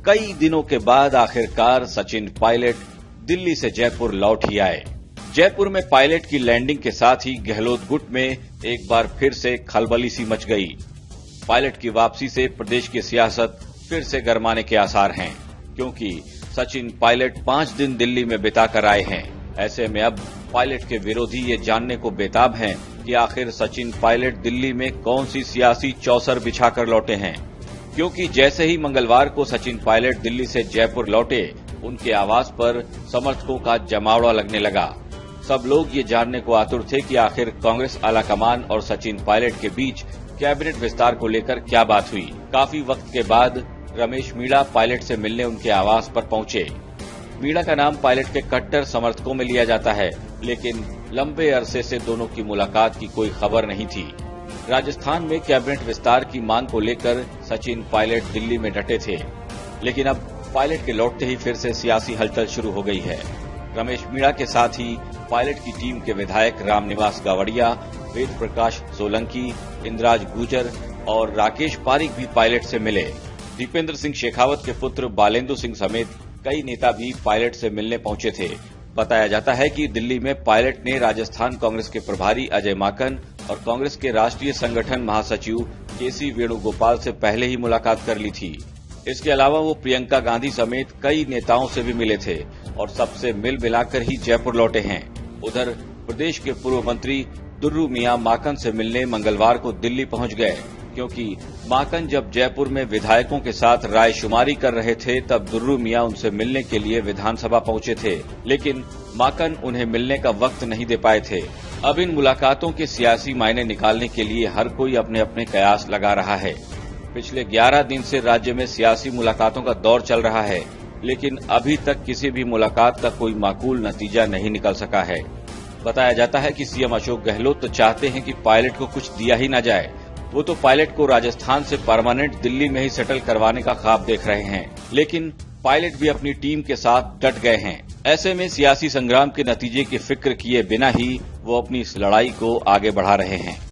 कई दिनों के बाद आखिरकार सचिन पायलट दिल्ली से जयपुर लौट ही आए। जयपुर में पायलट की लैंडिंग के साथ ही गहलोत गुट में एक बार फिर से खलबली सी मच गई। पायलट की वापसी से प्रदेश की सियासत फिर से गरमाने के आसार हैं, क्योंकि सचिन पायलट 5 दिन दिल्ली में बिताकर आए हैं। ऐसे में अब पायलट के विरोधी ये जानने को बेताब हैं कि आखिर सचिन पायलट दिल्ली में कौन सी सियासी चौसर बिछाकर लौटे हैं, क्योंकि जैसे ही मंगलवार को सचिन पायलट दिल्ली से जयपुर लौटे, उनके आवास पर समर्थकों का जमावड़ा लगने लगा। सब लोग ये जानने को आतुर थे कि आखिर कांग्रेस आलाकमान और सचिन पायलट के बीच कैबिनेट विस्तार को लेकर क्या बात हुई। काफी वक्त के बाद रमेश मीणा पायलट से मिलने उनके आवास पर पहुंचे। मीणा का नाम पायलट के कट्टर समर्थकों में लिया जाता है, लेकिन लंबे अरसे से दोनों की मुलाकात की कोई खबर नहीं थी। राजस्थान में कैबिनेट विस्तार की मांग को लेकर सचिन पायलट दिल्ली में डटे थे, लेकिन अब पायलट के लौटते ही फिर से सियासी हलचल शुरू हो गई है। रमेश मीणा के साथ ही पायलट की टीम के विधायक रामनिवास गावड़िया, वेद प्रकाश सोलंकी, इंद्राज गुर्जर और राकेश पारीक भी पायलट से मिले। दीपेंद्र सिंह शेखावत के पुत्र बालेंदु सिंह समेत कई नेता भी पायलट से मिलने पहुंचे थे। बताया जाता है कि दिल्ली में पायलट ने राजस्थान कांग्रेस के प्रभारी अजय माकन और कांग्रेस के राष्ट्रीय संगठन महासचिव केसी वेणुगोपाल से पहले ही मुलाकात कर ली थी। इसके अलावा वो प्रियंका गांधी समेत कई नेताओं से भी मिले थे और सबसे मिल मिलाकर ही जयपुर लौटे हैं। उधर प्रदेश के पूर्व मंत्री दुर्रू मियां माकन से मिलने मंगलवार को दिल्ली पहुंच गए, क्योंकि माकन जब जयपुर में विधायकों के साथ रायशुमारी कर रहे थे, तब दुर्रू मियां उनसे मिलने के लिए विधानसभा पहुंचे थे, लेकिन माकन उन्हें मिलने का वक्त नहीं दे पाए थे। अब इन मुलाकातों के सियासी मायने निकालने के लिए हर कोई अपने अपने कयास लगा रहा है। पिछले 11 दिन से राज्य में सियासी मुलाकातों का दौर चल रहा है, लेकिन अभी तक किसी भी मुलाकात का कोई माकूल नतीजा नहीं निकल सका है। बताया जाता है कि सीएम अशोक गहलोत तो चाहते हैं कि पायलट को कुछ दिया ही न जाए। वो तो पायलट को राजस्थान से परमानेंट दिल्ली में ही सेटल करवाने का ख्वाब देख रहे हैं, लेकिन पायलट भी अपनी टीम के साथ डट गए हैं। ऐसे में सियासी संग्राम के नतीजे की फिक्र किए बिना ही वो अपनी इस लड़ाई को आगे बढ़ा रहे हैं।